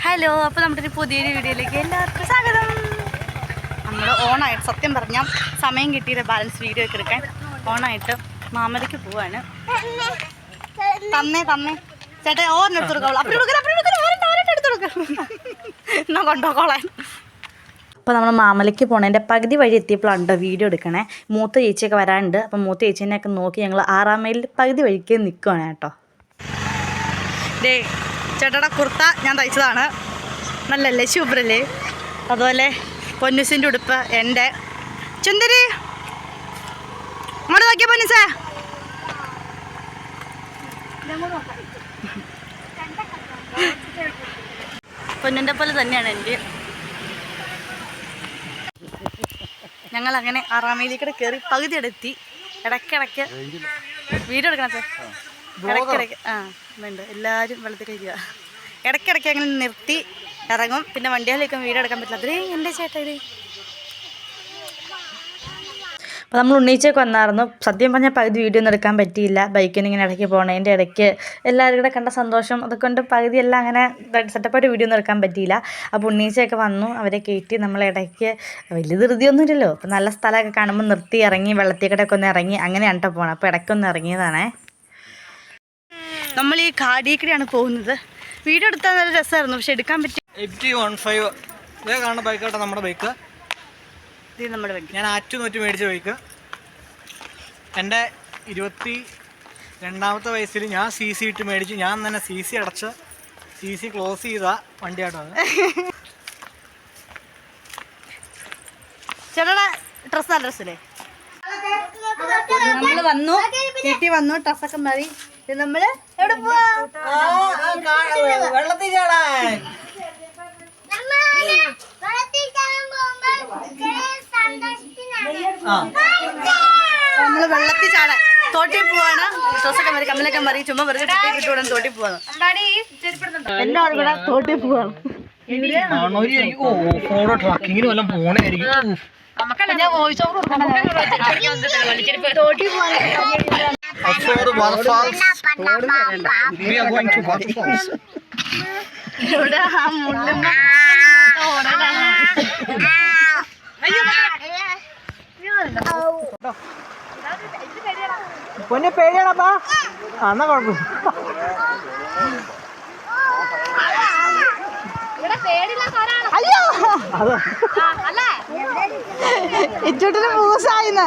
Hello, അപ്പോൾ നമ്മുടെ ഒരു പുതിയൊരു വീഡിയോയിലേക്ക് എല്ലാവർക്കും സ്വാഗതം. നമ്മൾ ഓണായിട്ട് സത്യം പറഞ്ഞാൽ സമയം കിട്ടിയിട്ട് ബാലൻസ് വീഡിയോ ഒക്കെ എടുക്കാൻ ഓണായിട്ട് മാമലയ്ക്ക് പോവാണ്. തന്നേ ചേട്ടാ ഓരോ എടുത്തു കൊടുക്കാം. എന്നാ കൊണ്ടുപോക്കോളാൻ. അപ്പോൾ നമ്മൾ മാമലയ്ക്ക് പോണതിൻ്റെ പകുതി വഴി എത്തിയപ്പോഴാണ് വീഡിയോ എടുക്കണേ. മൂത്ത ചേച്ചിയൊക്കെ വരാനുണ്ട്. അപ്പം മൂത്ത ചേച്ചീനെയൊക്കെ നോക്കി ഞങ്ങൾ 6-ാം മൈലിൽ പകുതി വഴിക്ക് നിൽക്കുകയാണ് കേട്ടോ. ഡേ ചേട്ടാ കുർത്ത ഞാൻ തയ്ച്ചതാണ്. നല്ലല്ലേ, സൂപ്പറല്ലേ? അതുപോലെ പൊന്നുസിൻ്റെ ഉടുപ്പ് എൻ്റെ. ചുന്ദരി അങ്ങോട്ട് നോക്കിയ പൊന്നുസേ. പൊന്നിൻ്റെ പോലെ തന്നെയാണ് എൻ്റെ. ഞങ്ങളങ്ങനെ 6-ാം മൈലിൽ കയറി പകുതി എടുത്തി. ഇടയ്ക്കിടയ്ക്ക് വീഡിയോ എടുക്കണം സാർ. ഇടയ്ക്കിടയ്ക്ക് ഉണ്ട് എല്ലാവരും വെള്ളത്തിൽ കഴിക്കുക. ഇടയ്ക്കിടയ്ക്ക് അങ്ങനെ നിർത്തി ഇറങ്ങും. പിന്നെ വണ്ടികളിലേക്കും വീഡിയോ എടുക്കാൻ പറ്റില്ല. അതേ എൻ്റെ ചേട്ടാ ഇത്. അപ്പോൾ നമ്മൾ ഉണ്ണീച്ചൊക്കെ വന്നായിരുന്നു. സത്യം പറഞ്ഞാൽ പകുതി വീഡിയോ ഒന്നും എടുക്കാൻ പറ്റിയില്ല. ബൈക്കിന് ഇങ്ങനെ ഇടയ്ക്ക് പോകണതിൻ്റെ ഇടയ്ക്ക് എല്ലാവരും കൂടെ കണ്ട സന്തോഷം അതുകൊണ്ട് പകുതിയെല്ലാം അങ്ങനെ സെറ്റപ്പായിട്ട് വീഡിയോ ഒന്നും എടുക്കാൻ പറ്റിയില്ല. അപ്പോൾ ഉണ്ണീച്ചയൊക്കെ വന്നു, അവരെ കയറ്റി നമ്മൾ ഇടയ്ക്ക് വലിയ ധൃതിയൊന്നും ഇല്ലല്ലോ. അപ്പോൾ നല്ല സ്ഥലമൊക്കെ കാണുമ്പോൾ നിർത്തി ഇറങ്ങി വെള്ളത്തിക്കടയൊക്കെ ഒന്ന് ഇറങ്ങി അങ്ങനെയാണ് കേട്ടോ പോകണം. അപ്പോൾ ഇടയ്ക്കൊന്ന് ഇറങ്ങിയതാണേ. നമ്മൾ ഈ കാടിക്കടെയാണ് പോകുന്നത്. വീഡിയോ എടുത്താൽ നല്ല രസമായിരുന്നു, പക്ഷെ എടുക്കാൻ പറ്റി. 15 കാണുന്ന ബൈക്കാട്ടോ നമ്മുടെ ബൈക്ക്. ഇത് നമ്മുടെ ബൈക്ക്. ഞാൻ ആറ്റുനൂറ്റി മേടിച്ച ബൈക്ക്. എൻ്റെ 22ാമത്തെ വയസ്സിൽ ഞാൻ CC ഇട്ട് മേടിച്ചു. ഞാൻ തന്നെ CC അടച്ച് CC ക്ലോസ് ചെയ്ത വണ്ടിയാട്ടോ അത്. ചേട്ടാ ഡ്രസ്സ് നല്ല ഡ്രസ്സല്ലേ? നമ്മൾ വന്നു, വീട്ടിൽ വന്നു, ഡ്രസ്സൊക്കെ മാറി. നമ്മള് എവിടെ പോവാ? വെള്ളത്തിൽ ചാടാൻ. നമ്മള് വെള്ളത്തിൽ ചാടാൻ തോട്ടിൽ പോവാണ്. ഡ്രസ്സൊക്കെ മാറി കമ്മലൊക്കെ മാറി ചുമ്മാ വെറുതെ കിട്ടുകൂടാൻ തോട്ടിൽ പോവാണ്. എല്ലാവരും കൂടെ തോട്ടിൽ പോവാണ്. ട്രക്കിങ്ങിന് വല്ലതും പോണായിരിക്കും. ഞാൻ വോയിസ് ഓവർ കൊടുക്കണം. തോട്ടിൽ പോവാൻ ഇവിടെ ആ മുള്ളുമ്മ പൊന്നെ പേടിയാണപ്പാ. എന്നാ കുഴപ്പം. അയ്യോ ഇച്ചോട്ടിന് പൂസായിന്ന്.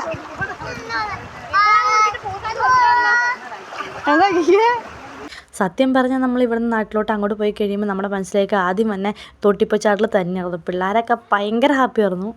സത്യം പറഞ്ഞാൽ നമ്മൾ ഇവിടുന്ന് നാട്ടിലോട്ട് അങ്ങോട്ട് പോയി കഴിയുമ്പോൾ നമ്മുടെ മനസ്സിലേക്ക് ആദ്യം തന്നെ തൊട്ടിപ്പച്ചാട്ടിൽ തന്നെയായിരുന്നു. പിള്ളേരൊക്കെ ഭയങ്കര ഹാപ്പി ആയിരുന്നു.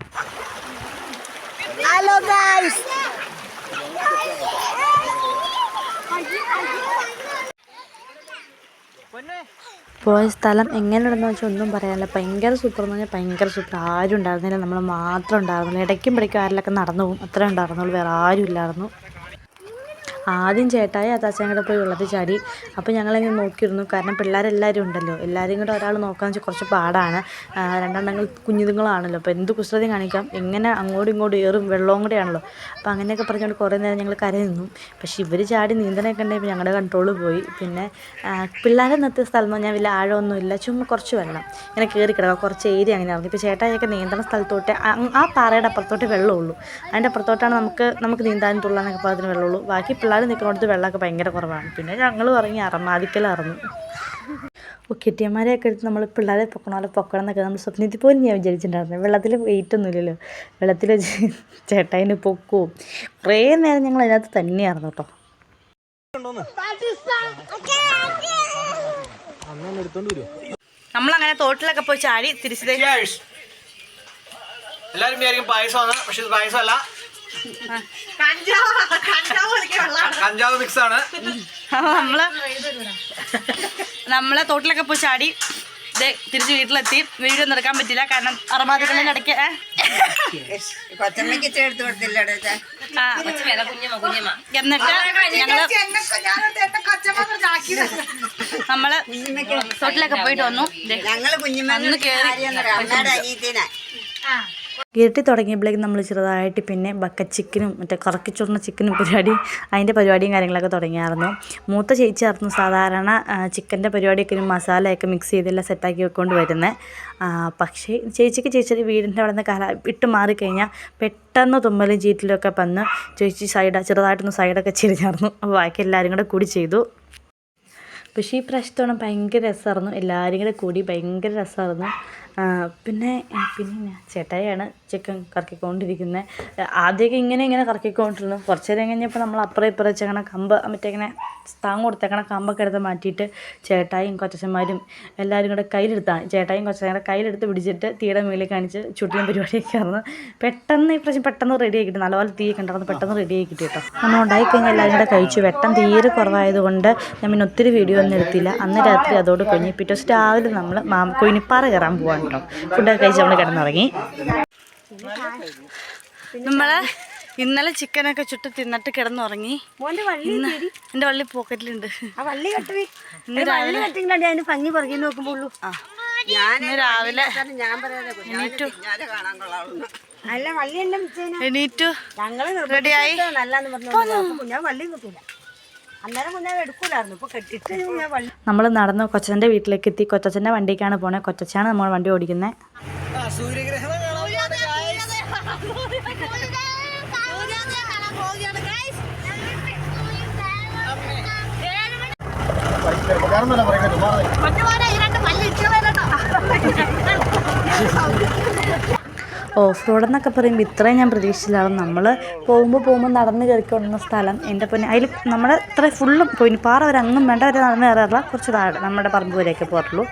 പോയ സ്ഥലം എങ്ങനെയുണ്ടെന്ന് വെച്ചാൽ ഒന്നും പറയാനില്ല. ഭയങ്കര സൂപ്പർ എന്ന് പറഞ്ഞാൽ ഭയങ്കര സൂപ്പർ. ആരും ഉണ്ടായിരുന്നില്ല, നമ്മൾ മാത്രം ഉണ്ടായിരുന്നില്ല. ഇടയ്ക്കും പിടിക്കും ആരിലൊക്കെ നടന്നു പോകും, അത്രേ ഉണ്ടായിരുന്നുള്ളൂ, വേറെ ആരും ഇല്ലായിരുന്നു. ആദ്യം ചേട്ടായി അതാച്ചൻ കൂടെ പോയി വെള്ളത്തിൽ ചാടി. അപ്പോൾ ഞങ്ങളിങ്ങനെ നോക്കിയിരുന്നു, കാരണം പിള്ളേരെല്ലാവരും ഉണ്ടല്ലോ, എല്ലാവരും കൂടെ ഒരാൾ നോക്കാന്ന് വെച്ചാൽ കുറച്ച് പാടാണ്. രണ്ടെണ്ണങ്ങൾ കുഞ്ഞുങ്ങളാണല്ലോ, അപ്പോൾ എന്ത് കുസൃതി കാണിക്കാം, എങ്ങനെ അങ്ങോട്ടും ഇങ്ങോട്ടും ഏറും വെള്ളവും കൂടെയാണല്ലോ. അപ്പോൾ അങ്ങനെയൊക്കെ പറഞ്ഞുകൊണ്ട് കുറേ നേരം ഞങ്ങൾ കരയിൽ നിന്നു. പക്ഷേ ഇവർ ചാടി നീന്തനൊക്കെ ഉണ്ടെങ്കിൽ ഞങ്ങളുടെ കൺട്രോൾ പോയി. പിന്നെ പിള്ളേരെ നിർത്തിയ സ്ഥലം എന്ന് പറഞ്ഞാൽ വലിയ ആഴമൊന്നുമില്ല, ചുമ്മാ കുറച്ച് വെള്ളം ഇങ്ങനെ കയറി കിടക്കുക, കുറച്ച് ഏരിയ അങ്ങനെ ഇറങ്ങി. ഇപ്പോൾ ചേട്ടായിയൊക്കെ നീന്തണ സ്ഥലത്തോട്ട് ആ പാറയുടെ അപ്പുറത്തോട്ട് വെള്ളമുള്ളൂ, അതിൻ്റെ അപ്പുറത്തോട്ടാണ് നമുക്ക് നീന്താനും തുള്ളാനൊക്കെ പാകത്തിന് വെള്ളമുള്ളൂ. ബാക്കി പിള്ളേർ നിൽക്കുന്നിടത്ത് വെള്ളമൊക്കെ ഭയങ്കര കുറവാണ്. പിന്നെ ഞങ്ങൾ ഇറങ്ങി അറമാദിക്കലിറങ്ങി. കെട്ടിയന്മാരെയൊക്കെ എടുത്ത് നമ്മൾ പിള്ളേരെ പൊക്കണം എന്നൊക്കെ നമ്മൾ സ്വപ്നത്തിൽ പോലും ഞാൻ വിചാരിച്ചിട്ടുണ്ടായിരുന്നു. വെള്ളത്തിൽ വെയിറ്റ് ഒന്നുമില്ലല്ലോ, വെള്ളത്തിൽ ചേട്ടായിന് പൊക്കവും കുറേ നേരം ഞങ്ങൾ അതിനകത്ത് തന്നെയായിരുന്നു കേട്ടോ. നമ്മളങ്ങനെ തോട്ടിലൊക്കെ പോയി ചാടി തിരിച്ചത്. എല്ലാവരും വിചാരിക്കും പായസമാണ്, പക്ഷെ ഇത് പായസമല്ല, കഞ്ചാവ് മിക്സ് ആണ്. നമ്മളെ തോട്ടിലൊക്കെ പോയി ചാടി തിരിച്ച് വീട്ടിലെത്തി. വീഡിയോ ഒന്നും എടുക്കാൻ പറ്റില്ല, കാരണം അറമാദികളിൽ ഇടയ്ക്ക് എന്നിട്ട് നമ്മള് തോട്ടിലൊക്കെ പോയിട്ട് വന്നു. അന്ന് കേറി ഇരുട്ടി തുടങ്ങിയപ്പോഴേക്കും നമ്മൾ ചെറുതായിട്ട് പിന്നെ ബക്കറ്റ് ചിക്കനും മറ്റേ കറക്കിച്ചുടുന്ന ചിക്കനും അതിൻ്റെ പരിപാടിയും കാര്യങ്ങളൊക്കെ തുടങ്ങിയായിരുന്നു. മൂത്ത ചേച്ചിയായിരുന്നു സാധാരണ ചിക്കൻ്റെ പരിപാടിയൊക്കെ മസാലയൊക്കെ മിക്സ് ചെയ്തെല്ലാം സെറ്റാക്കി വെക്കൊണ്ട് വരുന്നത്. പക്ഷേ ചേച്ചിയുടെ വീടിൻ്റെ അവിടെ നിന്ന് ഇട്ട് മാറിക്കഴിഞ്ഞാൽ പെട്ടെന്ന് തുമ്മലും ചീറ്റിലൊക്കെ വന്ന് ചേച്ചി ചെറുതായിട്ടൊന്ന് സൈഡൊക്കെ ചെരിഞ്ഞായിരുന്നു. അപ്പോൾ ബാക്കി എല്ലാവരും കൂടെ കൂടി ചെയ്തു. പക്ഷേ ഈ പ്രാവശ്യത്തോളം ഭയങ്കര രസമായിരുന്നു. എല്ലാവരും കൂടെ കൂടി ഭയങ്കര രസമായിരുന്നു. പിന്നെ ചേട്ടായിയാണ് ചിക്കൻ കറക്കിക്കൊണ്ടിരിക്കുന്നത്. ആദ്യമൊക്കെ ഇങ്ങനെ കറക്കിക്കൊണ്ടിരുന്നു. കുറച്ച് നേരം കഴിഞ്ഞപ്പോൾ നമ്മൾ അപ്പുറം ഇപ്പുറം വെച്ചേക്കണ കമ്പ് മറ്റേങ്ങനെ താങ്ങ് കൊടുത്തേക്കണ കമ്പൊക്കെ എടുത്ത് മാറ്റിയിട്ട് ചേട്ടായും കൊച്ചന്മാരും എല്ലാവരും കൂടെ കയ്യിലെടുത്താണ്. ചേട്ടായും കൊച്ചന്മാരുടെ കയ്യിലെടുത്ത് പിടിച്ചിട്ട് തീയുടെ മേളിൽ കാണിച്ച് ചുട്ടിയും പരിപാടിയൊക്കെ ആയിരുന്നു. പെട്ടെന്ന് ഈ പ്രാവശ്യം പെട്ടെന്ന് റെഡി ആക്കിയിട്ട് നല്ലപോലെ തീയൊക്കെ ഉണ്ടായിരുന്നു. പെട്ടെന്ന് റെഡി ആക്കിയിട്ട് കേട്ടോ. നമ്മൾ ഉണ്ടായിക്കഴിഞ്ഞാൽ എല്ലാവരും കൂടെ കഴിച്ചു. വെട്ടം തീരെ കുറവായതുകൊണ്ട് ഞാൻ പിന്നെ ഒത്തിരി വീഡിയോ ഒന്നും എടുത്തില്ല. അന്ന് രാത്രി അതോട് കഴിഞ്ഞ് പിറ്റേ ദിവസം രാവിലെ നമ്മൾ കൊയിനിപ്പാറ കയറാൻ പോകാൻ കേട്ടോ. ഫുഡൊക്കെ കഴിച്ച് നമ്മൾ കിടന്നുറങ്ങി. നമ്മൾ ഇന്നലെ ചിക്കനൊക്കെ ചുട്ട് തിന്നിട്ട് കിടന്നുറങ്ങി. എൻ്റെ വള്ളി പോക്കറ്റിലുണ്ട്. ഇന്ന് രാവിലെ എണീറ്റു റെഡിയായി. നമ്മൾ നടന്ന് കൊച്ചച്ഛൻ്റെ വീട്ടിലേക്ക് എത്തി. കൊച്ചച്ഛൻ്റെ വണ്ടിക്കാണ് പോണേ. കൊച്ചച്ഛനാണ് നമ്മൾ വണ്ടി ഓടിക്കുന്നത്. ഓഫ് റോഡ് എന്നൊക്കെ പറയുമ്പോൾ ഇത്രയും ഞാൻ പ്രതീക്ഷിച്ചില്ലായിരുന്നു. നമ്മൾ പോകുമ്പോൾ നടന്ന് കയറിക്കൊണ്ടുന്ന സ്ഥലം എൻ്റെ പൊന്നെ അതിൽ നമ്മുടെ ഇത്ര ഫുള്ളും കൊയിനിപ്പാറ വരെ അങ്ങും വേണ്ട വരെ നടന്ന് കയറാറില്ല. കുറച്ച് താഴെ നമ്മുടെ പറമ്പ് വരെയൊക്കെ പോയിട്ടുള്ളൂ.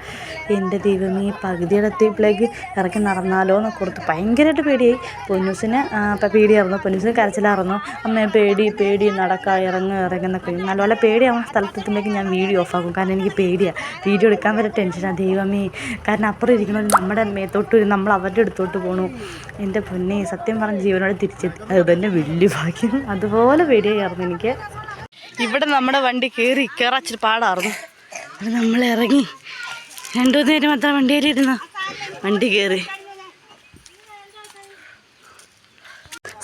എൻ്റെ ദൈവമേ ഈ പകുതിയുടെ എത്തിയപ്പോഴേക്ക് ഇറക്കി നടന്നാലോ എന്നൊക്കെ കൊടുത്ത് ഭയങ്കരമായിട്ട് പേടിയായി. പൊന്നൂസിന് പേടിയായിരുന്നു. പൊന്നൂസിന് കരച്ചിലായിരുന്നു. അമ്മയെ പേടി നടക്കുക ഇറങ്ങുന്നൊക്കെ. നല്ലപോലെ പേടിയാവുന്ന സ്ഥലത്തെത്തുമ്പോഴേക്കും ഞാൻ വീഡിയോ ഓഫാക്കും. കാരണം എനിക്ക് പേടിയാണ്. വീഡിയോ എടുക്കാൻ വരെ ടെൻഷനാണ്. ദൈവമേ, കാരണം അപ്പുറം ഇരിക്കണമെങ്കിൽ നമ്മുടെ മേത്തോട്ട് നമ്മൾ അവരുടെ അടുത്തോട്ട് പോകണു. എൻ്റെ പൊന്നെ, സത്യം പറഞ്ഞ ജീവനോട് തിരിച്ചെത്തി. അത് തന്നെ വലിയ ഭാഗ്യം. അതുപോലെ പേടിയായിരുന്നു എനിക്ക്. ഇവിടെ നമ്മുടെ വണ്ടി കയറാച്ചിരി പാടായിരുന്നു. അത് നമ്മൾ ഇറങ്ങി 2 നേരം മാത്രം വണ്ടിയിലിരുന്ന വണ്ടി കയറി.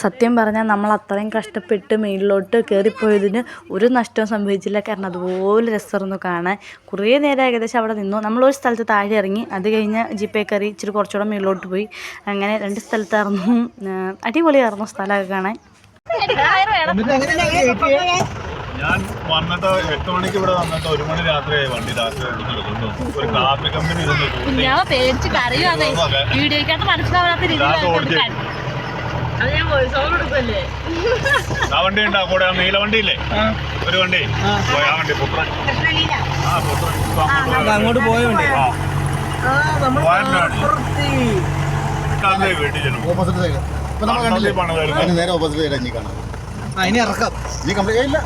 സത്യം പറഞ്ഞാൽ നമ്മൾ അത്രയും കഷ്ടപ്പെട്ട് മേളിലോട്ട് കയറിപ്പോയതിന് ഒരു നഷ്ടവും സംഭവിച്ചില്ല. കാരണം അതുപോലെ രസമായിരുന്നു കാണാൻ. കുറേ നേരം ഏകദേശം അവിടെ നിന്നു. നമ്മളൊരു സ്ഥലത്ത് താഴെ ഇറങ്ങി. അത് കഴിഞ്ഞ് ജീപ്പേ കയറി ഇച്ചിരി കുറച്ചുകൂടെ മേളിലോട്ട് പോയി. അങ്ങനെ 2 സ്ഥലത്തായിരുന്നു. അടിപൊളിയായിരുന്നു സ്ഥലമൊക്കെ കാണാൻ. ഞാൻ വന്നിട്ട് 8 മണിക്ക് ഇവിടെ വന്നിട്ട് 1 മണി രാത്രിയായി വണ്ടി ഒരു കാപ്പി കമ്പനി ആ വണ്ടി ഉണ്ടാ കൂടെ നീല വണ്ടിയില്ലേ ഒരു വണ്ടി ആ വണ്ടി പുത്രൻ അങ്ങോട്ട് പോയ വണ്ടി വീട്ടിൽ ചെല്ലും നേരെ ഓപ്പോസിറ്റ് സൈഡ് അഞ്ഞി കാണാം. ഇനി ഇറക്കാം. ഈ കംപ്ലീറ്റ് ഇല്ല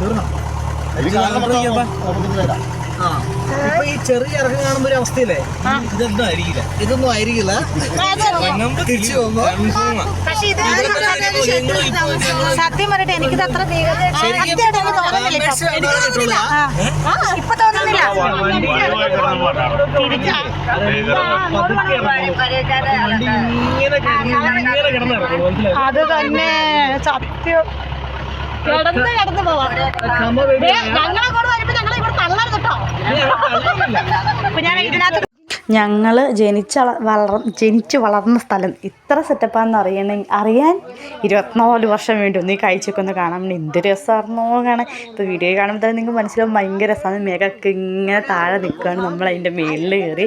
തീർന്നു. ഓപ്പോസിറ്റ് സൈഡാ. ഇപ്പൊ ഈ ചെറിയ ഇറക്കം കാണുമ്പോ ഒരു അവസ്ഥയില്ലേ, ഇതൊന്നും ആയിരിക്കില്ല. തിരിച്ചു പോകുമ്പോ സത്യം പറഞ്ഞിട്ട് എനിക്കിത് അത്ര അത് തന്നെ സത്യം. കിടന്ന് പോവാം. ഞങ്ങളെ കൂടെ വരുമ്പോ ഞങ്ങളെ ഇവിടെ തള്ളരുത് കേട്ടോ. അപ്പൊ ഞാൻ ഇതിനകത്ത് ഞങ്ങൾ ജനിച്ച് വളർന്ന സ്ഥലം ഇത്ര സെറ്റപ്പാന്ന് അറിയാൻ 24 വർഷം വേണ്ടി ഒന്ന് ഈ കാഴ്ചയൊക്കെ ഒന്ന് കാണാൻ വേണ്ടി എന്ത് രസമായിരുന്നോ കാണാൻ. ഇപ്പോൾ വീഡിയോ കാണുമ്പോൾ തന്നെ നിങ്ങൾക്ക് മനസ്സിലാവും ഭയങ്കര രസമാണ്. മേഘമൊക്കെ ഇങ്ങനെ താഴെ നിൽക്കുകയാണ്. നമ്മൾ അതിൻ്റെ മേളിൽ കയറി.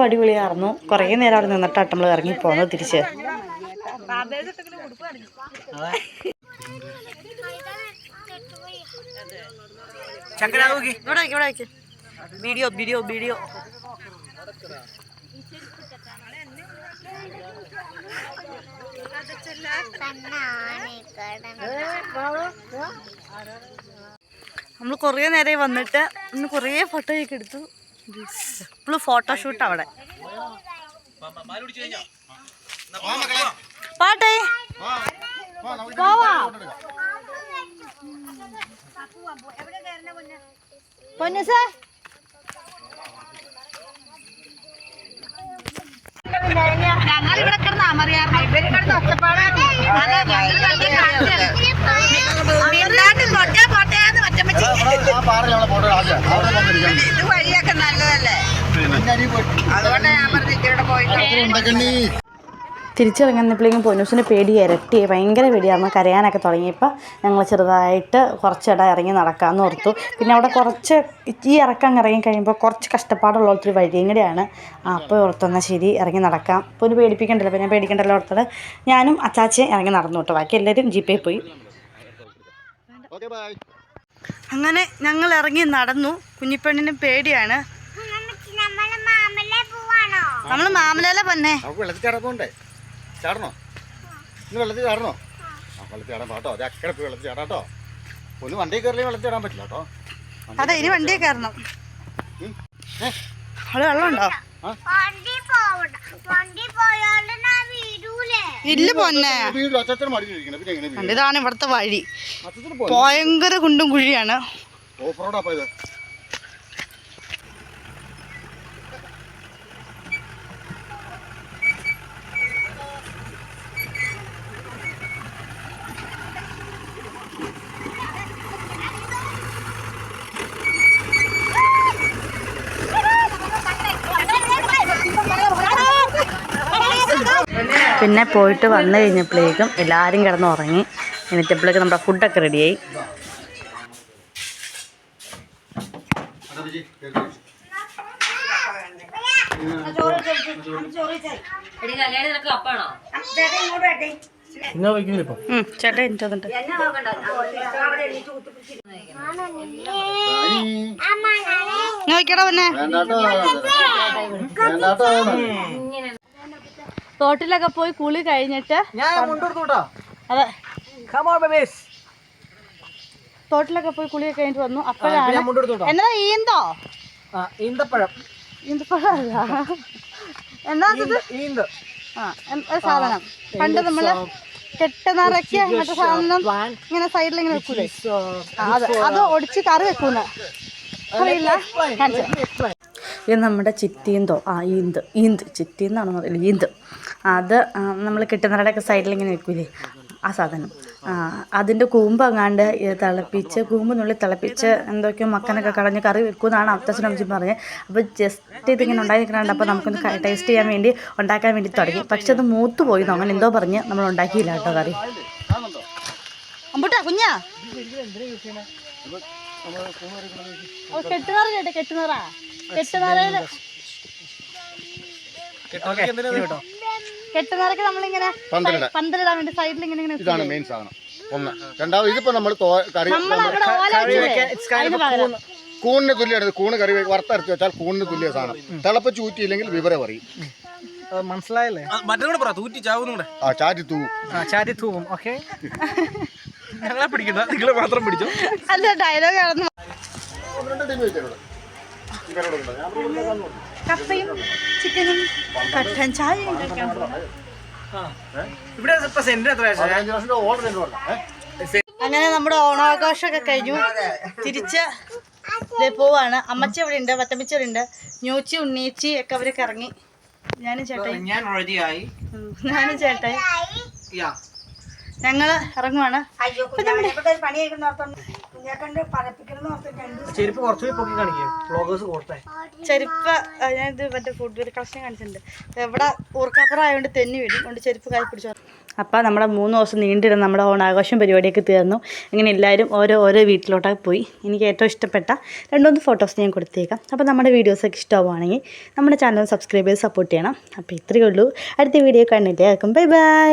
അടിപൊളിയായിരുന്നു. കുറേ നേരം അവിടെ നിന്നിട്ടാണ് നമ്മൾ ഇറങ്ങി പോകുന്നത് തിരിച്ച്. വീഡിയോ നമ്മൾ കുറേ നേരം വന്നിട്ട് ഇന്ന് കുറേ ഫോട്ടോയൊക്കെ എടുത്തു. ഇപ്പോഴും ഫോട്ടോഷൂട്ട് അവിടെ. പാട്ടേ പൊന്നൂസേ ഞങ്ങളിവിടെ കിടന്ന് ഇത് വഴിയൊക്കെ നല്ലതല്ലേ, അതുകൊണ്ട് ഞാൻ പറഞ്ഞു ഇവിടെ പോയിട്ട്. തിരിച്ചിറങ്ങുന്നപ്പോഴേക്കും പൊന്നൂസിന് പേടി ഇരട്ടി, ഭയങ്കര പേടിയായിരുന്നു. കരയാനൊക്കെ തുടങ്ങിയപ്പോൾ ഞങ്ങൾ ചെറുതായിട്ട് കുറച്ചിട ഇറങ്ങി നടക്കാമെന്ന് ഓർത്തു. പിന്നെ അവിടെ കുറച്ച് ഈ ഇറക്കം ഇറങ്ങി കഴിയുമ്പോൾ കുറച്ച് കഷ്ടപ്പാടുള്ള ഒത്തിരി വഴിയും കൂടെയാണ്. അപ്പോൾ ഓർത്തെന്നാൽ ശരി ഇറങ്ങി നടക്കാം, അപ്പോൾ ഒരു പേടിപ്പിക്കണ്ടല്ലോ, പിന്നെ പേടിക്കണ്ടല്ലോ ഓർത്തത് ഞാനും അച്ചാച്ചയും ഇറങ്ങി നടന്നു കേട്ടോ. ബാക്കി എല്ലാവരും ജീപ്പിൽ പോയി. അങ്ങനെ ഞങ്ങൾ ഇറങ്ങി നടന്നു. കുഞ്ഞിപ്പെണ്ണിനും പേടിയാണ്. നമ്മൾ മാമലയിലെ പൊന്നെ ചാടണോ? ഇന്ന് വെള്ളത്തിൽ ചാടണോ? വെള്ളത്തിൽ ചാടാൻ പാട്ടോ, അത് അക്കരെ പോയി വെള്ളത്തിൽ ചാടാട്ടോ. ഒന്ന് വണ്ടി കയറില്ലെങ്കിൽ വെള്ളത്തിൽ ചാടാൻ പറ്റില്ല കേട്ടോ. അതെ, ഇനി വണ്ടിയെ കയറണം. അവിടെ വെള്ളമുണ്ടോ? ഇല്ല പൊന്നെ, ഇതാണ് ഇവിടുത്തെ വഴി. ഭയങ്കര കുണ്ടും കുഴിയാണ്. ഓഫ് റോഡാ ഇത്. പിന്നെ പോയിട്ട് വന്നു കഴിഞ്ഞപ്പോഴേക്കും എല്ലാവരും കിടന്നുറങ്ങി. എന്നിട്ടപ്പോഴേക്കും നമ്മുടെ ഫുഡൊക്കെ റെഡിയായി. ചേട്ടാ എനിക്ക് വന്നിട്ട് നോക്കിയടാ പിന്നെ തോട്ടിലൊക്കെ പോയി കുളി കഴിഞ്ഞിട്ട് അതെ തോട്ടിലൊക്കെ പോയി കുളിയൊക്കെ കഴിഞ്ഞിട്ട് വന്നു. അപ്പോഴാണ് എന്നാ ഈന്തോ ഈന്തപ്പഴം ഈന്തപ്പഴമല്ല എന്താ ഒരു സാധനം പണ്ട് നമ്മള് കെട്ടുന്നറയ്ക്ക് മറ്റേ സാധനം ഇങ്ങനെ സൈഡിൽ ഇങ്ങനെ വെക്കൂലേ, അത് ഒടിച്ച് കറി വെക്കൂന്ന് അറിയില്ല. ഇത് നമ്മുടെ ചിത്തീന്തോ ഈന്ത് ചിത്തീന്നാണോ അറിയില്ല, ഈന്ത്. അത് നമ്മൾ കെട്ടുന്നറയുടെയൊക്കെ സൈഡിൽ ഇങ്ങനെ വെക്കൂലേ ആ സാധനം. അതിൻ്റെ കൂമ്പ് അങ്ങാണ്ട് തിളപ്പിച്ച് കൂമ്പ് തിളപ്പിച്ച് എന്തൊക്കെയോ മക്കനൊക്കെ കളഞ്ഞ് കറി വെക്കുമെന്നാണ് അത്തച്ഛനും അമ്മച്ചും പറഞ്ഞത്. അപ്പോൾ ജസ്റ്റ് ഇതിങ്ങനെ ഉണ്ടായി നിൽക്കുന്നുണ്ട്. അപ്പോൾ നമുക്കൊന്ന് ടേസ്റ്റ് ചെയ്യാൻ വേണ്ടി ഉണ്ടാക്കാൻ വേണ്ടി തുടങ്ങി. പക്ഷെ അത് മൂത്ത് പോയി അങ്ങനെ എന്തോ പറഞ്ഞ് നമ്മൾ ഉണ്ടാക്കിയില്ല കേട്ടോ കറി. അമ്പൂട്ടാ കുഞ്ഞാ കെട്ടുന്നറ ചേട്ടാ, കെട്ടുന്നറക്ക് നമ്മളിങ്ങനെ പന്തലിടാൻ വേണ്ടി സൈഡിൽ ഇങ്ങനെ ഇതാണ് മെയിൻ സാധനം. ഒന്ന് രണ്ടാമത് ഇതിപ്പോ നമ്മൾ കറി കൂണിന് തുല്യമാണ്. കൂണ് കറി വറുത്തരച്ച് വെച്ചാൽ കൂണിന് തുല്യ സാധനം. തിളപ്പിച്ച് ഊറ്റിയില്ലെങ്കിൽ വിവരം പറയും. മനസ്സിലായല്ലേ? മറ്റേ പറ തൂറ്റി ചാവുന്നൂടെ. ആ ചാറ്റി തൂവും, ചാറ്റി തൂവും. ഓക്കെ, ഞങ്ങളെ പിടിക്കണ്ട, നിങ്ങളെ മാത്രം പിടിച്ചോ. അല്ല ഡയലോഗ് ആണെന്ന്. കപ്പയും ചിക്കനും കട്ടൻ ചായയും കഴിക്കാൻ ഇവിടെ ഇപ്പൊ സെന്റ് എത്ര? അങ്ങനെ നമ്മുടെ ഓണാഘോഷമൊക്കെ കഴിഞ്ഞു. തിരിച്ച് പോവാണ്. അമ്മച്ചി ഇവിടെ ഉണ്ട്, വത്തമ്മച്ചി ഇവിടെ ഉണ്ട്, ഞൂച്ചി ഉണ്ണീച്ചി ഒക്കെ അവരൊക്കെ ഇറങ്ങി. ഞാനും ചേട്ടായി ഞങ്ങള് ഇറങ്ങുവാണ്. ചെരുപ്പ് കുറച്ചുകൂടി പൊക്കി കാണിക്കും, വ്ളോഗേഴ്സ് കൊടുത്തേ. ചെരുപ്പ് ഞാനിത് മറ്റേ ഫുഡ് കളക്ഷൻ കാണിച്ചിട്ടുണ്ട്. എവിടെ ഊർക്കാപ്പുറം ആയതുകൊണ്ട് തെന്നി വീടും കൊണ്ട് ചെരുപ്പ് കൈ പിടിച്ചു. അപ്പോൾ നമ്മുടെ 3 ദിവസം നീണ്ടിരുന്ന നമ്മുടെ ഓണാഘോഷം പരിപാടിയൊക്കെ തീർന്നു. ഇങ്ങനെ എല്ലാവരും ഓരോ വീട്ടിലോട്ടൊക്കെ പോയി. എനിക്ക് ഏറ്റവും ഇഷ്ടപ്പെട്ട 2-3 ഫോട്ടോസ് ഞാൻ കൊടുത്തേക്കാം. അപ്പോൾ നമ്മുടെ വീഡിയോസൊക്കെ ഇഷ്ടമാവുകയാണെങ്കിൽ നമ്മുടെ ചാനൽ സബ്സ്ക്രൈബ് ചെയ്ത് സപ്പോർട്ട് ചെയ്യണം. അപ്പോൾ ഇത്രയേ ഉള്ളൂ. അടുത്ത വീഡിയോ കണ്ടിട്ട് ബൈ ബൈ.